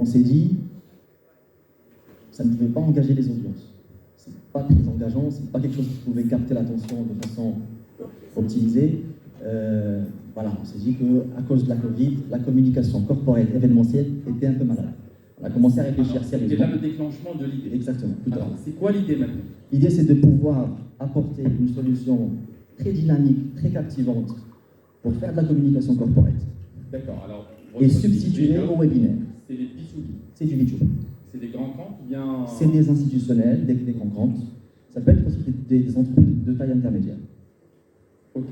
On s'est dit, ça ne pouvait pas engager les audiences. C'est pas très engageant, c'est pas quelque chose qui pouvait capter l'attention de façon optimisée. Voilà, on s'est dit qu'à cause de la Covid, la communication corporelle événementielle était un peu malade. On a commencé à réfléchir sérieusement. C'était là le déclenchement de l'idée. Exactement. Alors, c'est quoi l'idée maintenant? L'idée, c'est de pouvoir apporter une solution très dynamique, très captivante pour faire de la communication corporate. D'accord. Alors, Et substituer au webinaire. C'est des B2B. C'est du B2B. C'est des grands comptes ou bien... C'est des institutionnels, des grands comptes. Ça peut être aussi des entreprises de taille intermédiaire. Ok.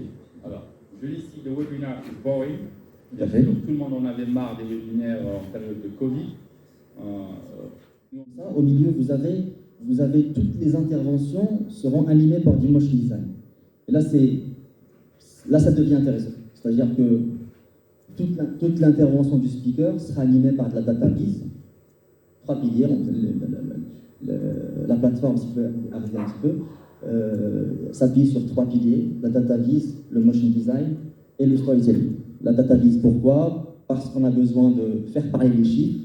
Alors, je lis ici, le webinaire is boring. Tout à fait. Tout le monde en avait marre des webinaires en période de Covid. Ça, au milieu, vous avez toutes les interventions seront animées par du motion design. Et là, ça devient intéressant. C'est-à-dire que toute l'intervention du speaker sera animée par de la data viz. 3 piliers. La plateforme, si vous pouvez arrêter un petit peu, s'appuie sur 3 piliers. La data viz, le motion design et le storytelling. La data viz, pourquoi? Parce qu'on a besoin de faire parler les chiffres.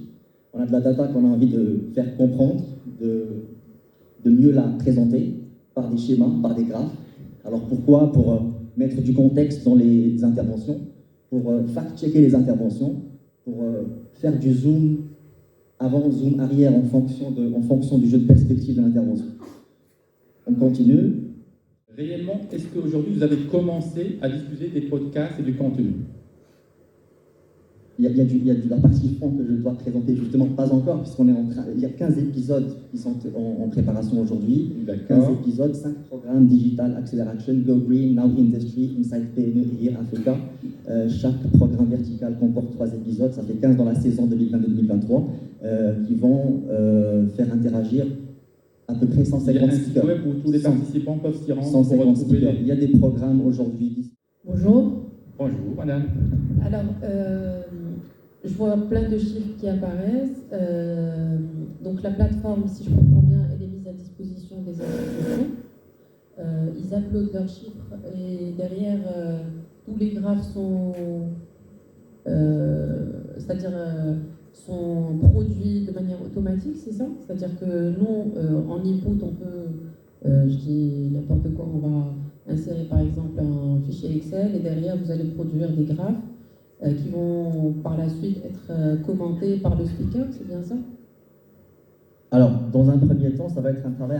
On a de la data qu'on a envie de faire comprendre, de mieux la présenter par des schémas, par des graphes. Alors pourquoi? Pour mettre du contexte dans les interventions, pour fact-checker les interventions, pour faire du zoom avant, zoom arrière en fonction du jeu de perspective de l'intervention. On continue. Réellement, est-ce qu'aujourd'hui vous avez commencé à diffuser des podcasts et du contenu? Il y a de la partie fond que je dois présenter, justement pas encore, puisqu'on est il y a 15 épisodes qui sont en préparation aujourd'hui. 15 épisodes, 5 programmes Digital Acceleration, Go Green, Now Industry, Inside PME et Here Africa. Chaque programme vertical comporte 3 épisodes, ça fait 15 dans la saison 2022-2023, qui vont faire interagir à peu près 150 speakers. Web où tous les participants peuvent s'y rendre. 150 speakers. Il y a des programmes aujourd'hui. Bonjour. Bonjour, madame. Alors, je vois plein de chiffres qui apparaissent. Donc la plateforme, si je comprends bien, elle est mise à disposition des institutions. Ils uploadent leurs chiffres et derrière, tous les graphes sont, sont produits de manière automatique, c'est ça? C'est-à-dire que nous, en input, on peut, je dis n'importe quoi, on va insérer par exemple un fichier Excel et derrière, vous allez produire des graphes qui vont par la suite être commentés par le speaker, c'est bien ça? Alors, dans un premier temps, ça va être un travail